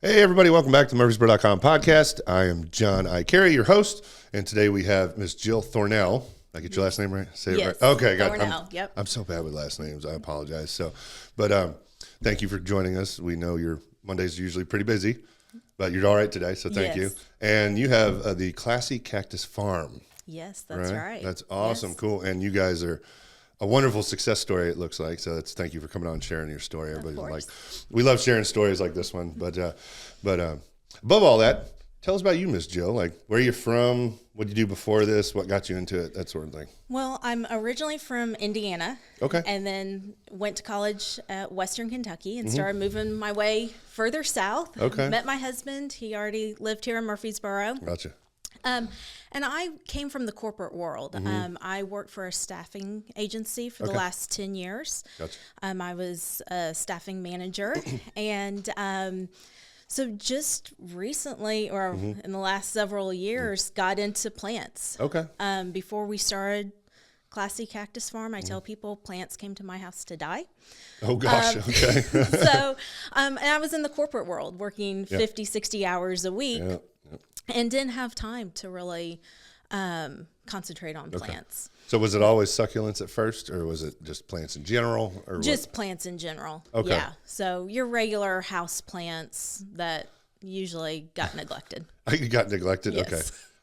Hey, everybody. Welcome back to the Murfreesboro.com podcast. I am John I. Carey, your host, and today we have Miss Jill Thronell. Did I get your last name right? Say yes. it right? Okay, got it. Yep. I'm so bad with last names. I apologize. But thank you for joining us. We know your Mondays are usually pretty busy, but you're all right today, so thank you. And you have the Classy Cactus Farm. Yes, that's right. That's awesome. Yes. Cool. And you guys are a wonderful success story, it looks like. So thank you for coming on and sharing your story. Everybody's we love sharing stories like this one. But above all that, tell us about you, Miss Jill. Like, where are you from? What did you do before this? What got you into it? That sort of thing. Well, I'm originally from Indiana. Okay. And then went to college at Western Kentucky and started moving my way further south. Okay. Met my husband. He already lived here in Murfreesboro. Gotcha. And I came from the corporate world. I worked for a staffing agency for the last 10 years. Gotcha. I was a staffing manager. And so just recently, or in the last several years, got into plants. Okay. Before we started Classy Cactus Farm, I tell people plants came to my house to die. Oh, gosh. Okay. So, and I was in the corporate world working 50, 60 hours a week. Yeah. And didn't have time to really concentrate on plants. So was it always succulents at first, or was it just plants in general? Or Just plants in general. Okay. Yeah. So your regular house plants that usually got neglected. You got neglected? Yes. Okay.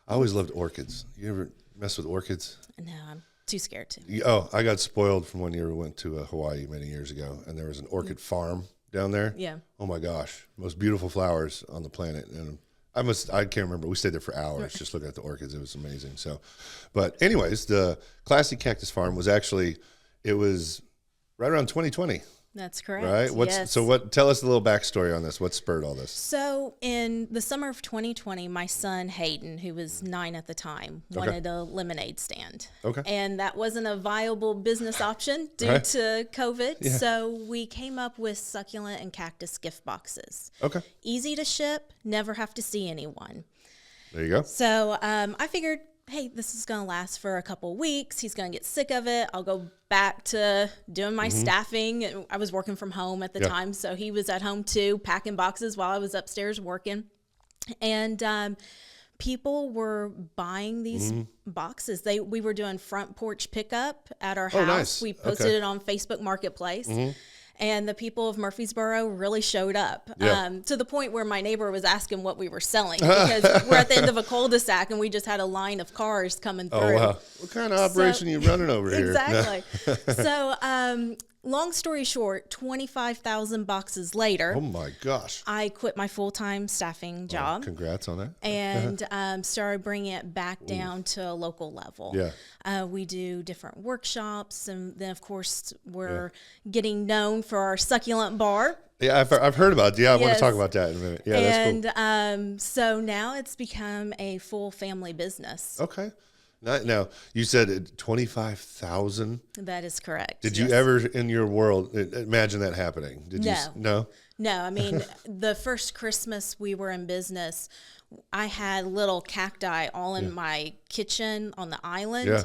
I always loved orchids. You ever mess with orchids? No, I'm too scared to. Oh, I got spoiled from one year we went to Hawaii many years ago, and there was an orchid farm down there. Yeah. Oh, my gosh. Most beautiful flowers on the planet. And I can't remember. We stayed there for hours just looking at the orchids. It was amazing. So, but anyways, the Classy Cactus Farm was it was right around 2020. That's correct. Right? Yes. Tell us a little backstory on this. What spurred all this? So in the summer of 2020, my son Hayden, who was 9 at the time, wanted a lemonade stand. Okay. And that wasn't a viable business option due to COVID. Yeah. So we came up with succulent and cactus gift boxes. Okay. Easy to ship, never have to see anyone. There you go. So I figured, hey, this is going to last for a couple weeks. He's going to get sick of it. I'll go back to doing my staffing. I was working from home at the time, so he was at home too, packing boxes while I was upstairs working. And people were buying these boxes. We were doing front porch pickup at our house. Nice. We posted it on Facebook Marketplace. And the people of Murfreesboro really showed up to the point where my neighbor was asking what we were selling because we're at the end of a cul-de-sac and we just had a line of cars coming through. Oh, wow. What kind of operation are you running over here? Exactly. So, long story short, 25,000 boxes later. Oh, my gosh. I quit my full-time staffing job. Congrats on that. And started bringing it back down to a local level. Yeah. We do different workshops, and then, of course, we're getting known for our succulent bar. Yeah, I've heard about it. Yeah, I want to talk about that in a minute. Yeah, that's cool. And so now it's become a full family business. Okay. Now, you said 25,000. That is correct. Did you ever in your world imagine that happening? No. No, I mean, the first Christmas we were in business, I had little cacti all in my kitchen on the island. Yeah.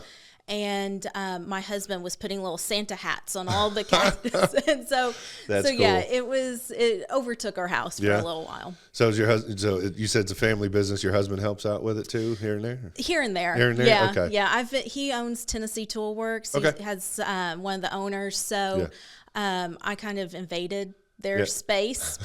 And my husband was putting little Santa hats on all the cactus. And so That's cool. Yeah, it overtook our house for a little while. So is your husband? So you said it's a family business. Your husband helps out with it too, here and there. Here and there. Here and there. Yeah, Okay. yeah. He owns Tennessee Tool Works. Okay. He has one of the owners. So I kind of invaded their space.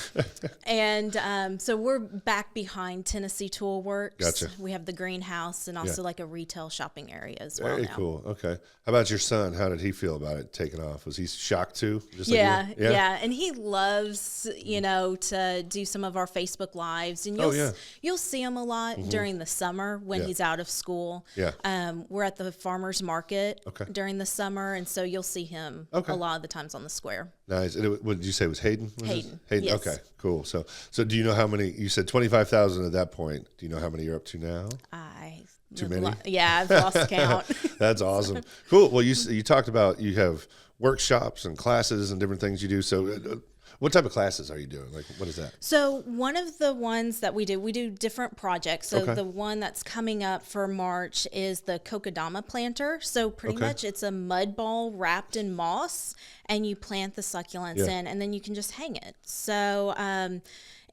And so we're back behind Tennessee Tool Works. Gotcha. We have the greenhouse and also like a retail shopping area as well. Very cool. Okay. How about your son? How did he feel about it taking off? Was he shocked too? Just like you? Yeah. And he loves, to do some of our Facebook Lives. And you'll see him a lot during the summer when he's out of school. Yeah. We're at the farmer's market during the summer. And so you'll see him a lot of the times on the square. Nice. And what did you say it was Hayden? Hayden. Yes. Okay, cool. So do you know how many, you said 25,000 at that point. Do you know how many you're up to now? Too many? I've lost count. That's awesome. Cool. Well, you talked about you have workshops and classes and different things you do. So what type of classes are you doing? Like, what is that? So one of the ones that we do different projects. So the one that's coming up for March is the Kokedama planter. So pretty much it's a mud ball wrapped in moss, and you plant the succulents in, and then you can just hang it. So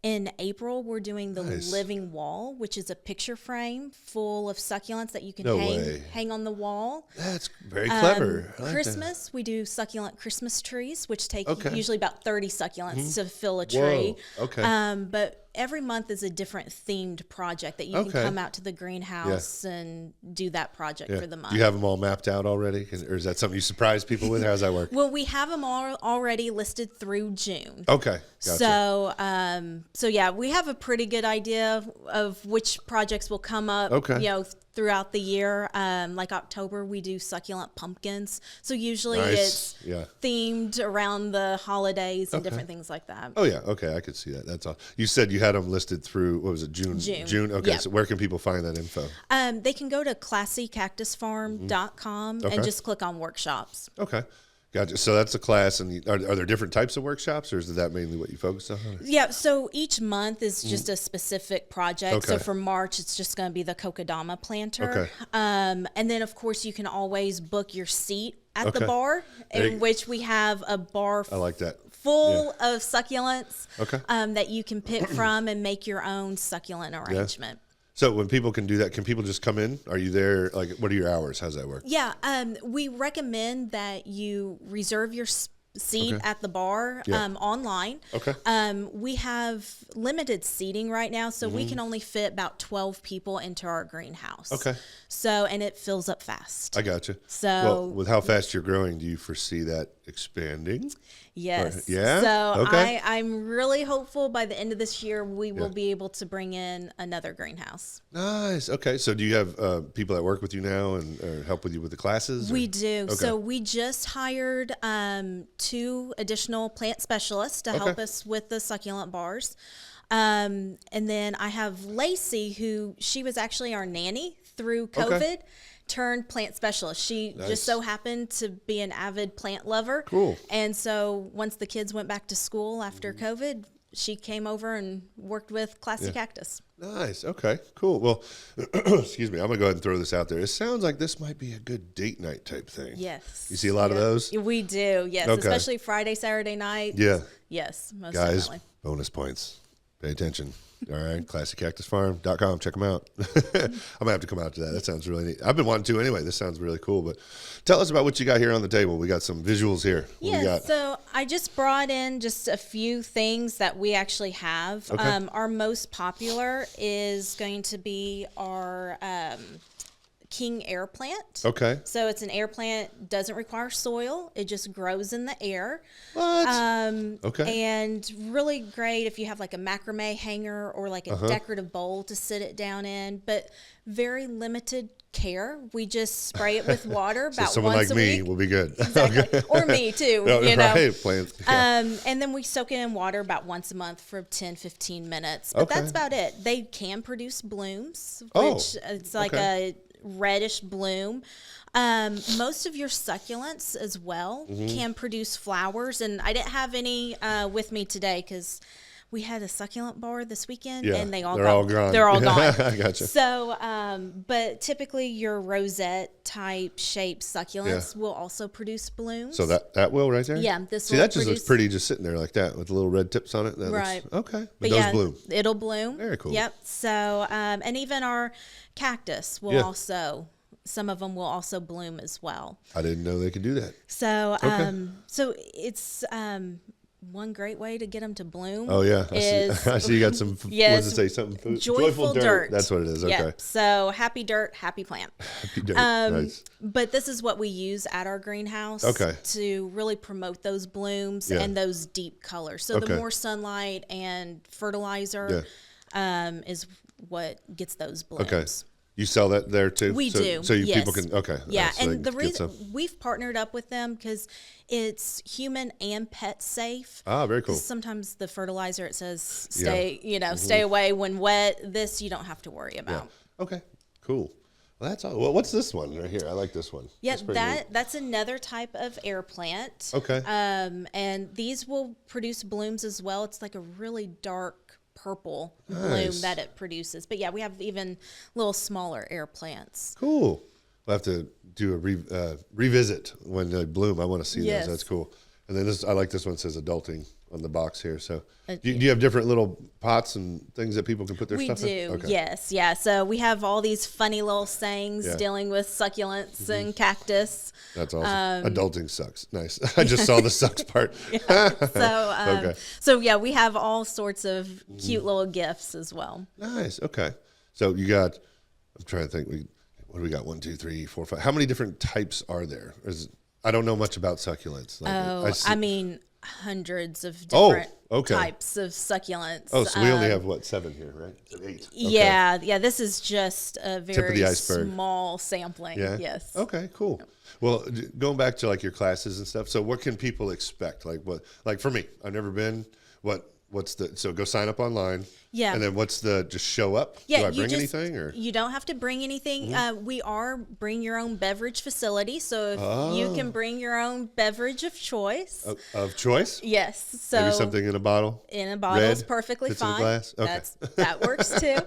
In April, we're doing the Nice. living wall, which is a picture frame full of succulents that you can No way. hang on the wall. That's very clever. I like Christmas, we do succulent Christmas trees, which take Okay. usually about 30 succulents to fill a tree. Whoa. Okay. But every month is a different themed project that you can come out to the greenhouse and do that project for the month. Do you have them all mapped out already? Or is that something you surprise people with? How does that work? Well, we have them all already listed through June. Okay. Gotcha. So yeah, we have a pretty good idea of which projects will come up, throughout the year. Like October, we do succulent pumpkins. So usually it's themed around the holidays and different things like that. Oh yeah. Okay. I could see that. That's all. You said you had them listed through, what was it? June. Okay. Yep. So where can people find that info? They can go to ClassyCactusFarm.com and just click on workshops. Okay. Gotcha. So that's a class, and are there different types of workshops, or is that mainly what you focus on? Yeah, so each month is just a specific project. Okay. So for March, it's just going to be the Kokedama planter. Okay. And then, of course, you can always book your seat at the bar, in which we have a bar I like that. full of succulents Okay. that you can pick from and make your own succulent arrangement. So when people can do that, can people just come in? Are you there? Like, what are your hours? How's that work? Yeah, we recommend that you reserve your seat at the bar online. Okay. We have limited seating right now, so we can only fit about 12 people into our greenhouse. Okay. So, and it fills up fast. I gotcha. So, well, with how fast you're growing, do you foresee that expanding? Yes. Yeah? So Okay. I'm really hopeful by the end of this year we will be able to bring in another greenhouse. Nice. Okay. So do you have people that work with you now and help with you with the classes? We do. Okay. So we just hired 2 additional plant specialists to help us with the succulent bars. And then I have Lacey, she was actually our nanny through COVID. Turned plant specialist. She just so happened to be an avid plant lover. Cool. And so once the kids went back to school after COVID, she came over and worked with Classy Cactus. Nice. Okay, cool. Well, excuse me. I'm going to go ahead and throw this out there. It sounds like this might be a good date night type thing. Yes. You see a lot of those? We do, yes. Okay. Especially Friday, Saturday night. Yeah. Yes, most Guys, definitely. bonus points. Pay attention. All right, ClassyCactusFarm.com. Check them out. I'm going to have to come out to that. That sounds really neat. I've been wanting to anyway. This sounds really cool. But tell us about what you got here on the table. We got some visuals here. What we got? So I just brought in just a few things that we actually have. Okay. Our most popular is going to be our king air plant. Okay. So it's an air plant, doesn't require soil. It just grows in the air. What? Okay. And really great if you have like a macrame hanger or like a decorative bowl to sit it down in, but very limited care. We just spray it with water about someone once like a me week. will be good. Exactly. Or me too, No, you know. right. Plants. And then we soak it in water about once a month for 10, 15 minutes. But that's about it. They can produce blooms, which it's like a reddish bloom. Most of your succulents as well can produce flowers. And I didn't have any with me today because we had a succulent bar this weekend and they're all gone. They're all gone. I gotcha. So, but typically your rosette type shaped succulents will also produce blooms. So that will right there? Yeah. That just looks pretty just sitting there like that with the little red tips on it. That right. Looks, okay. But those bloom. It'll bloom. Very cool. Yep. So, and even our cactus will also, some of them will also bloom as well. I didn't know they could do that. So, so it's, one great way to get them to bloom. Oh yeah, I see you got some. Yes, what does it say? Something joyful dirt. That's what it is. Okay. Yep. So happy dirt, happy plant. Happy dirt. Nice. But this is what we use at our greenhouse. To really promote those blooms and those deep colors. So the more sunlight and fertilizer, is what gets those blooms. Okay. You sell that there too? We do. So people can, Yeah, so and the reason we've partnered up with them because it's human and pet safe. Ah, very cool. Sometimes the fertilizer, it says stay, stay away when wet. This you don't have to worry about. Yeah. Okay, cool. Well, that's all. Well, what's this one right here? I like this one. Yeah, that's another type of air plant. Okay. And these will produce blooms as well. It's like a really dark purple bloom that it produces. But yeah, we have even little smaller air plants. Cool. We'll have to do a revisit when they bloom. I want to see those. That's cool. And then I like this one. It says adulting on the box here. So do you have different little pots and things that people can put their we stuff do, in? Okay. yes. Yeah. So we have all these funny little sayings dealing with succulents and cactus. That's awesome. Adulting sucks. Nice. I just saw the sucks part. So yeah, we have all sorts of cute little gifts as well. Nice. Okay. So you got, I'm trying to think, what do we got? 1, 2, 3, 4, 5. How many different types are there? I don't know much about succulents. Like, I mean, hundreds of different okay. types of succulents. Oh, so we only have 7 here, right? So 8. Okay. Yeah. This is just a very small sampling. Yeah. Yes. Okay. Cool. Well, going back to like your classes and stuff. So, what can people expect? Like for me, I've never been. So go sign up online. Yeah. And then just show up? Yeah. Do I bring anything or? You don't have to bring anything. We are bring your own beverage facility. So if you can bring your own beverage of choice. Of choice? Yes. So maybe something in a bottle? In a bottle is perfectly fine. In a glass? Okay. That works too.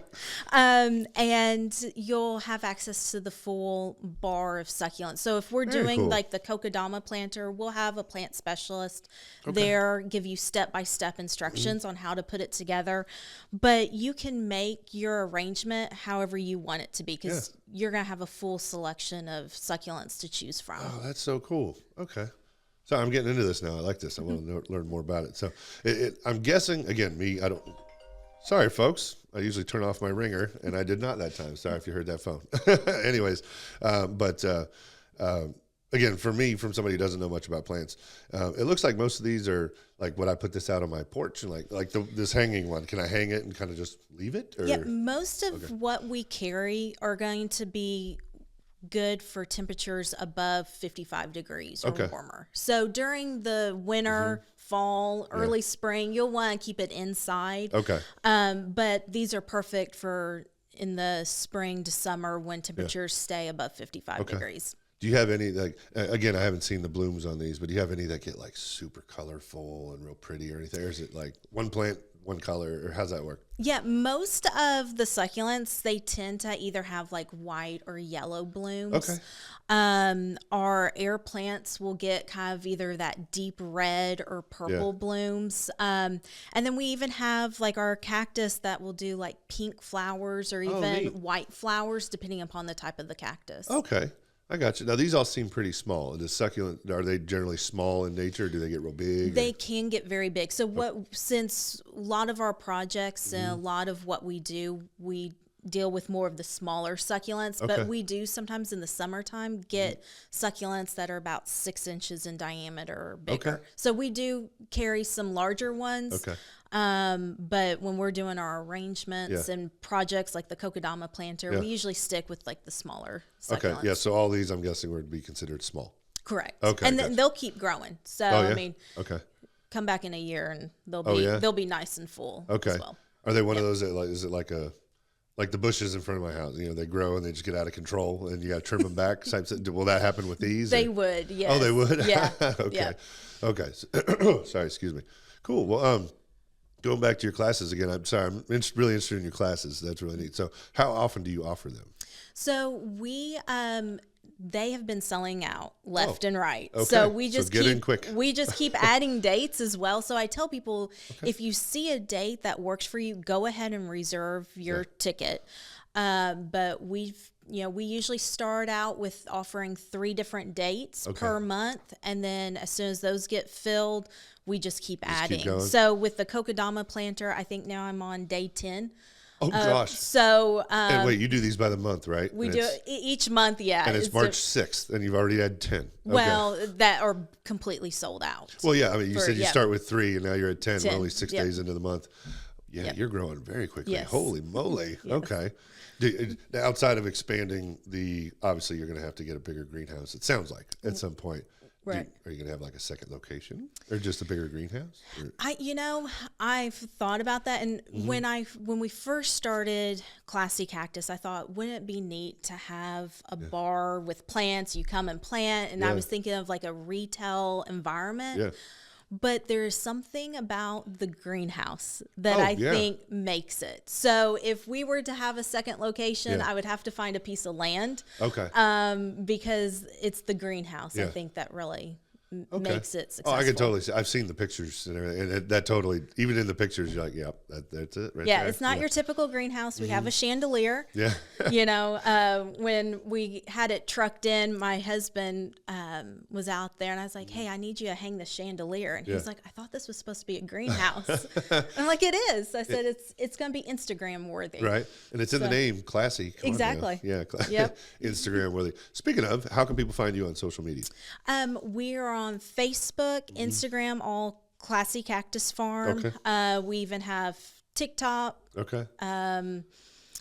And you'll have access to the full bar of succulents. So if we're doing like the Kokedama planter, we'll have a plant specialist there, give you step-by-step instructions on how to put it together. But you can make your arrangement however you want it to be because you're going to have a full selection of succulents to choose from. Oh, that's so cool. Okay. So I'm getting into this now. I like this. I want to learn more about it. So I'm guessing, again, sorry, folks. I usually turn off my ringer, and I did not that time. Sorry if you heard that phone. Anyways, again, for me, from somebody who doesn't know much about plants, it looks like most of these are like, would I put this out on my porch and this hanging one? Can I hang it and kind of just leave it? Or? Yeah, most of what we carry are going to be good for temperatures above 55 degrees or warmer. So during the winter, fall, early spring, you'll want to keep it inside. Okay. But these are perfect for in the spring to summer when temperatures stay above 55 degrees. Do you have any, again, I haven't seen the blooms on these, but do you have any that get like super colorful and real pretty or anything? Or is it like one plant, one color, or how's that work? Yeah, most of the succulents, they tend to either have like white or yellow blooms. Okay. Our air plants will get kind of either that deep red or purple blooms. And then we even have like our cactus that will do like pink flowers or even white flowers, depending upon the type of the cactus. Okay. I got you. Now, these all seem pretty small. The succulent, are they generally small in nature, or do they get real big? They can get very big. So since a lot of our projects and a lot of what we do, we deal with more of the smaller succulents, but we do sometimes in the summertime get succulents that are about 6 inches in diameter or bigger. Okay. So we do carry some larger ones. Okay. But when we're doing our arrangements and projects like the Kokedama planter, we usually stick with like the smaller succulents. Okay. Yeah. So all these, I'm guessing, would be considered small. Correct. Okay. And then they'll keep growing. So I mean, come back in a year and they'll be nice and full. Okay. As well. Are they one of those that is it like the bushes in front of my house? You know, they grow and they just get out of control, and you got to trim them back. Will that happen with these? They would. Yes. Oh, they would. Yeah. Okay. Yeah. Okay. Sorry. Excuse me. Cool. Well, going back to your classes again, I'm sorry. I'm really interested in your classes. That's really neat. So how often do you offer them? So they have been selling out left and right. Okay. So we just keep adding dates as well. So I tell people, if you see a date that works for you, go ahead and reserve your ticket. But we usually start out with offering 3 different dates per month. And then as soon as those get filled, we just keep adding. So with the Kokedama planter, I think now I'm on day 10. Oh, gosh. So, and wait, you do these by the month, right? We do each month, yeah. And it's March 6th, and you've already had 10. Okay. Well, that are completely sold out. Well, yeah, I mean, you said you start with 3, and now you're at 10. We're only 6 days into the month. Yeah, you're growing very quickly. Yes. Holy moly. Yes. Okay. Outside of expanding obviously you're going to have to get a bigger greenhouse, it sounds like, at some point. Right. Are you going to have like a second location or just a bigger greenhouse? I've thought about that. And when we first started Classy Cactus, I thought, wouldn't it be neat to have a bar with plants? You come and plant. And I was thinking of like a retail environment. Yeah. But there's something about the greenhouse that I think makes it. So if we were to have a second location, I would have to find a piece of land. Okay. Because it's the greenhouse, I think, that really makes it successful. Oh, I can totally see. I've seen the pictures and everything, and that totally, even in the pictures, you're like, yep, that's it right there. It's not your typical greenhouse. We have a chandelier. Yeah. When we had it trucked in, my husband was out there, and I was like, hey, I need you to hang the chandelier. And he's like, I thought this was supposed to be a greenhouse. I'm like, it is. I said, it's going to be Instagram worthy. Right. And it's in the name, Classy. Come exactly. Yeah. Yep. Instagram worthy. Speaking of, how can people find you on social media? We're on Facebook, Instagram, all Classy Cactus Farm. Okay. We even have TikTok, Okay.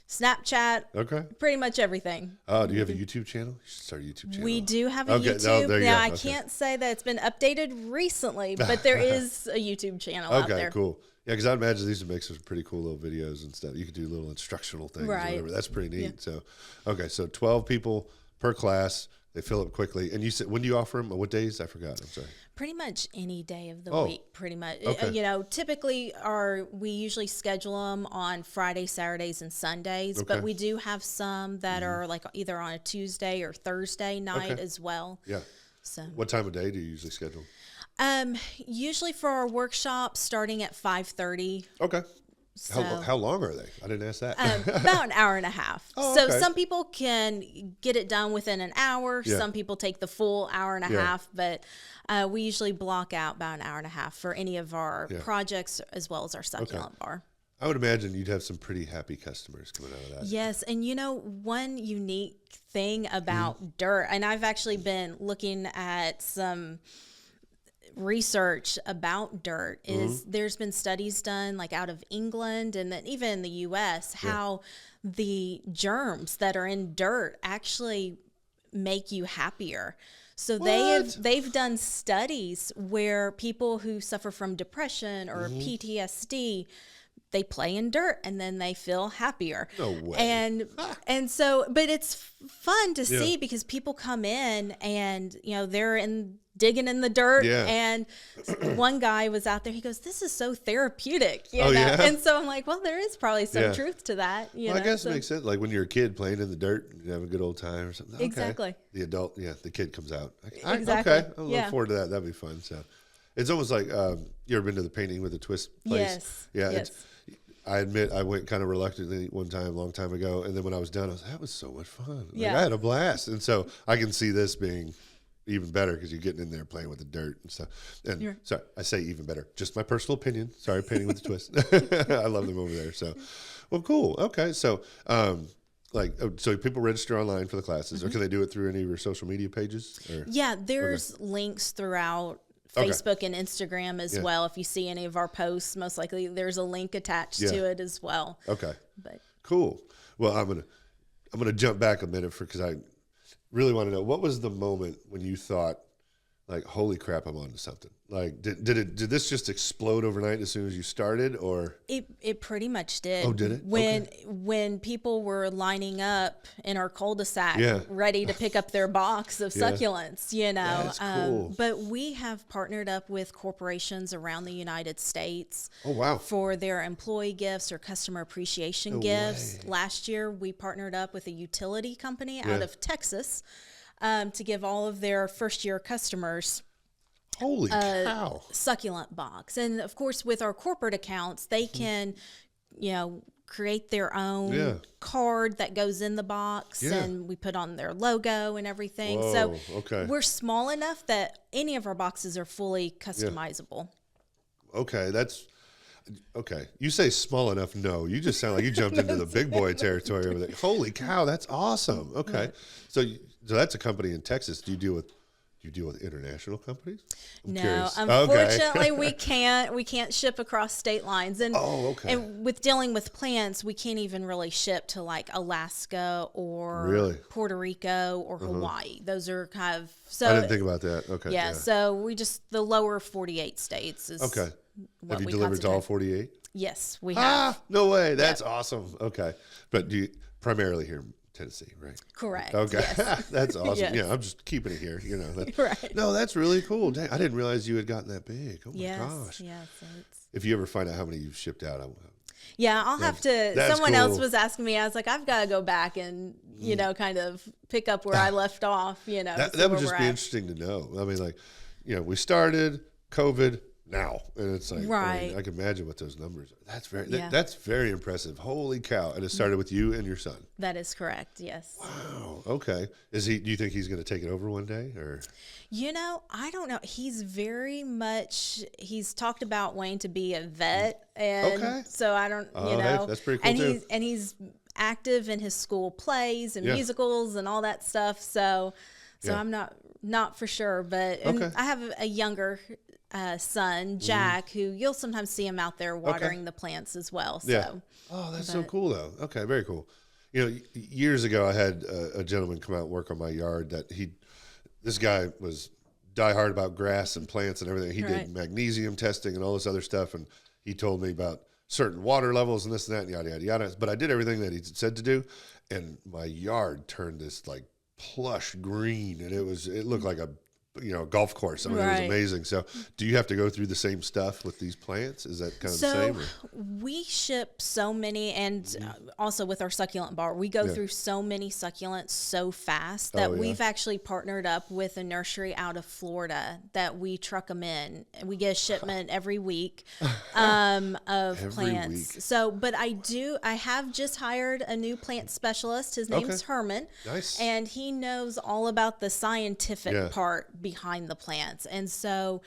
Snapchat. Okay. Pretty much everything. Oh, do you have a YouTube channel? You should start a YouTube channel. We do have a YouTube. there you Now, go. I can't say that it's been updated recently, but there is a YouTube channel out there. Okay, cool. Yeah, because I imagine these would make some pretty cool little videos and stuff. You could do little instructional things or whatever. That's pretty neat. Yeah. So, so 12 people per class. They fill up quickly. And you said, when do you offer them? What days? I forgot. I'm sorry. Pretty much any day of the week, pretty much. Okay. Typically we usually schedule them on Fridays, Saturdays, and Sundays, but we do have some that are like either on a Tuesday or Thursday night as well. Yeah. So what time of day do you usually schedule? Usually for our workshops, starting at 5:30. Okay. So, how long are they? I didn't ask that. about an hour and a half. Oh, so okay. some people can get it done within an hour. Yeah. Some people take the full hour and a half, but we usually block out about an hour and a half for any of our projects as well as our succulent bar. I would imagine you'd have some pretty happy customers coming out of that. Yes, and one unique thing about dirt, and I've actually been looking at some research about dirt, is there's been studies done like out of England and then even in the US how the germs that are in dirt actually make you happier. So they've done studies where people who suffer from depression or PTSD, they play in dirt and then they feel happier. No way. And so, but it's fun to see because people come in and they're digging in the dirt, and one guy was out there. He goes, "This is so therapeutic," you know. Yeah? And so I'm like, "Well, there is probably some truth to that." I guess it makes sense. Like when you're a kid playing in the dirt, and you have a good old time or something. Okay. Exactly. The adult, the kid comes out. Exactly. Okay, I look forward to that. That'd be fun. So, it's almost like you ever been to the Painting with a Twist place? Yes. Yeah. Yes. I admit I went kind of reluctantly one time, a long time ago, and then when I was done, I was that was so much fun. Like, I had a blast, and so I can see this being even better because you're getting in there playing with the dirt and stuff. And sorry, I say even better. Just my personal opinion. Sorry, Painting with a Twist. I love them over there. So, well, cool. Okay, so so people register online for the classes, or can they do it through any of your social media pages? Or? Yeah, there's links throughout Facebook and Instagram as well. If you see any of our posts, most likely there's a link attached to it as well. Okay. But cool. Well, I'm gonna jump back a minute because I really want to know what was the moment when you thought, like, holy crap, I'm onto something. Like, did this just explode overnight as soon as you started, or it pretty much did. Oh, did it? When people were lining up in our cul-de-sac, ready to pick up their box of succulents, That's cool. But we have partnered up with corporations around the United States. Oh, wow. For their employee gifts or customer appreciation gifts. Last year, we partnered up with a utility company out of Texas to give all of their first-year customers holy cow succulent box. And of course, with our corporate accounts, they can, create their own card that goes in the box, and we put on their logo and everything. Whoa, so we're small enough that any of our boxes are fully customizable. Okay, you say small enough. No, you just sound like you jumped into the big boy territory over there. Holy cow, that's awesome. Okay, so that's a company in Texas. Do you deal with international companies? I'm curious. Unfortunately, we can't ship across state lines. And and with dealing with plants, we can't even really ship to like Alaska or Puerto Rico or Hawaii. Those are kind of I didn't think about that. Okay. Yeah, so we just the lower 48 states is okay. Have you delivered to all 48? Yes, we have. No way. That's awesome. Okay. But do you primarily here in Tennessee, right? Correct. Okay. Yes. That's awesome. Yes. Yeah, I'm just keeping it here, right. No, that's really cool. Dang, I didn't realize you had gotten that big. Oh my gosh. Yeah. So if you ever find out how many you've shipped out, I'll have to. Someone else was asking me. I was like, I've got to go back and kind of pick up where I left off. That would just be interesting to know. I mean, like, we started COVID now, and it's like, Right. I can imagine what those numbers are. That's very impressive. Holy cow. And it started with you and your son. That is correct. Yes. Wow. Okay. Do you think he's going to take it over one day, or? I don't know. He's he's talked about wanting to be a vet. And so I don't, Hey, that's pretty cool too. And he's active in his school plays and musicals and all that stuff. So I'm not for sure, but I have a younger son, Jack, who you'll sometimes see him out there watering the plants as well. So. Oh, that's so cool though. Okay. Very cool. Years ago I had a gentleman come out and work on my yard this guy was diehard about grass and plants and everything. He did magnesium testing and all this other stuff. And he told me about certain water levels and this and that and yada, yada, yada. But I did everything that he said to do. And my yard turned this like plush green, and it looked like a golf course. I mean, it was amazing. So do you have to go through the same stuff with these plants? Is that kind of the same? We ship so many, and also with our succulent bar, we go through so many succulents so fast that we've actually partnered up with a nursery out of Florida that we truck them in. We get a shipment every week of plants. Week. So, but I have just hired a new plant specialist. His name's Herman. Nice. And he knows all about the scientific part behind the plants. And so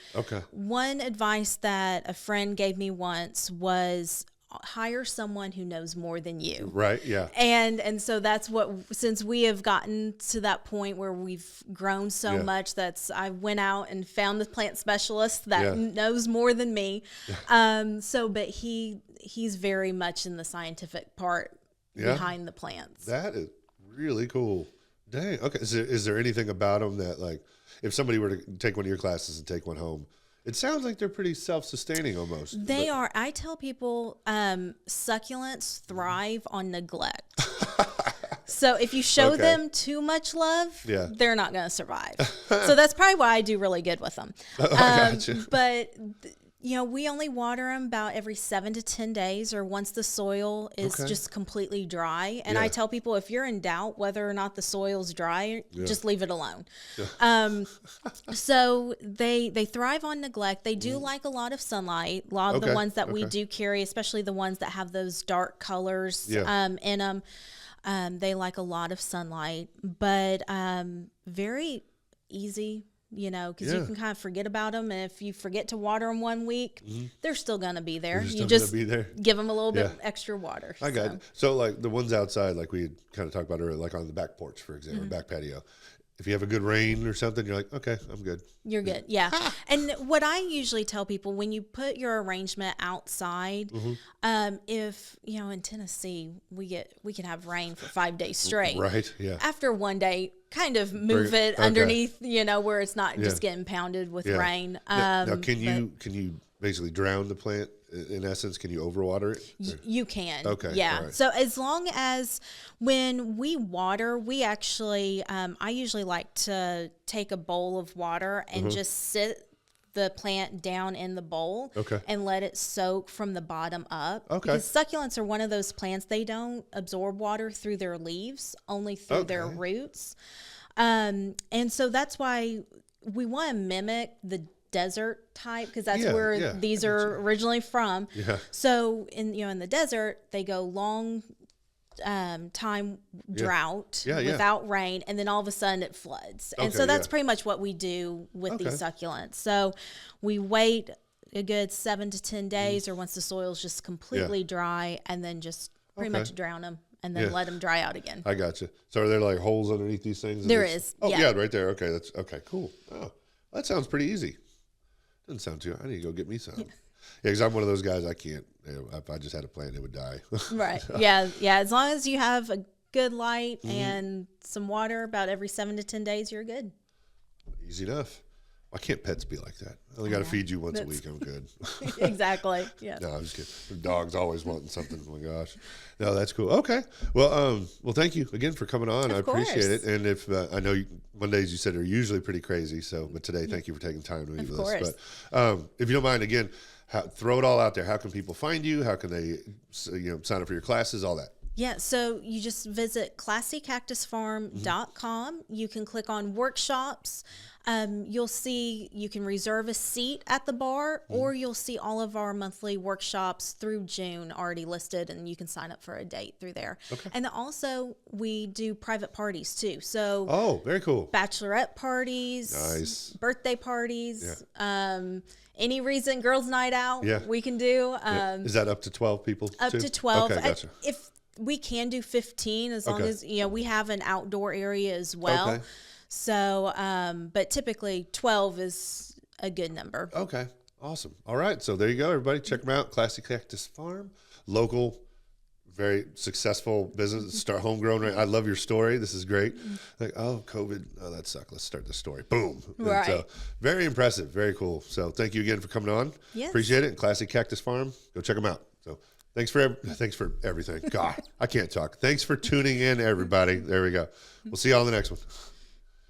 one advice that a friend gave me once was hire someone who knows more than you. Right. Yeah. And so that's since we have gotten to that point where we've grown so much, I went out and found the plant specialist that knows more than me. But he's very much in the scientific part behind the plants. That is really cool. Dang. Okay. Is there anything about them that, like, if somebody were to take one of your classes and take one home, it sounds like they're pretty self-sustaining almost. They are. I tell people succulents thrive on neglect. So if you show them too much love, they're not going to survive. So that's probably why I do really good with them. Gotcha. But we only water them about every 7 to 10 days, or once the soil is just completely dry. And I tell people, if you're in doubt whether or not the soil's dry, just leave it alone. So they thrive on neglect. They do like a lot of sunlight. A lot of the ones that we do carry, especially the ones that have those dark colors in them, they like a lot of sunlight, but very easy. Because you can kind of forget about them. And if you forget to water them 1 week, they're still going to be there. You just give them a little bit extra water. I got it. So, like, the ones outside, like we kind of talked about earlier, like on the back porch, for example, back patio. If you have a good rain or something, you're like, okay, I'm good. You're good. Yeah. And what I usually tell people, when you put your arrangement outside, if, in Tennessee, we can have rain for 5 days straight. Right. Yeah. After one day, kind of move it underneath, where it's not just getting pounded with rain. Now, can you basically drown the plant? In essence, can you overwater it? You can. Okay. Yeah. Right. So as long as when we water, we actually, I usually like to take a bowl of water and just sit the plant down in the bowl and let it soak from the bottom up. Okay. Because succulents are one of those plants, they don't absorb water through their leaves, only through their roots. And so that's why we want to mimic the desert type, because that's where these are originally from. Yeah. So in the desert, they go long time drought without rain, and then all of a sudden it floods. And so that's pretty much what we do with these succulents. So we wait a good 7 to 10 days, or once the soil's just completely dry, and then just pretty much drown them. And then let them dry out again. I got you. So are there like holes underneath these things? There is. Oh yeah, right there. Okay, that's okay. Cool. Oh, that sounds pretty easy. Doesn't sound too. I need to go get me some. Yeah, because I'm one of those guys. I can't. If I just had a plant, it would die. Right. Yeah. As long as you have a good light and some water about every 7 to 10 days, you're good. Easy enough. Why can't pets be like that? I only got to feed you once a week. I'm good. Exactly. Yeah. No, I'm just kidding. The dog's always wanting something. Oh my gosh. No, that's cool. Okay. Well, thank you again for coming on. I appreciate it. And if I know Mondays you said are usually pretty crazy, but today, thank you for taking time to meet with us. But if you don't mind, again, throw it all out there. How can people find you? How can they, sign up for your classes? All that. Yeah, so you just visit classycactusfarm.com. You can click on workshops. You'll see you can reserve a seat at the bar, or you'll see all of our monthly workshops through June already listed, and you can sign up for a date through there. Okay. And then also we do private parties too. So very cool. Bachelorette parties, nice. Birthday parties, any reason, girls' night out, we can do. Is that up to 12 people? Up to 12. Okay, gotcha. If we can do 15, as long as we have an outdoor area as well. Okay. So, but typically 12 is a good number. Okay, awesome. All right, so there you go, everybody. Check them out. Classy Cactus Farm, local, very successful business. Start homegrown. Right? I love your story. This is great. Like, COVID. Oh, that sucked. Let's start the story. Boom. Right. So, very impressive. Very cool. So thank you again for coming on. Yes. Appreciate it. Classy Cactus Farm. Go check them out. So thanks for everything. God, I can't talk. Thanks for tuning in, everybody. There we go. We'll see you all in the next one.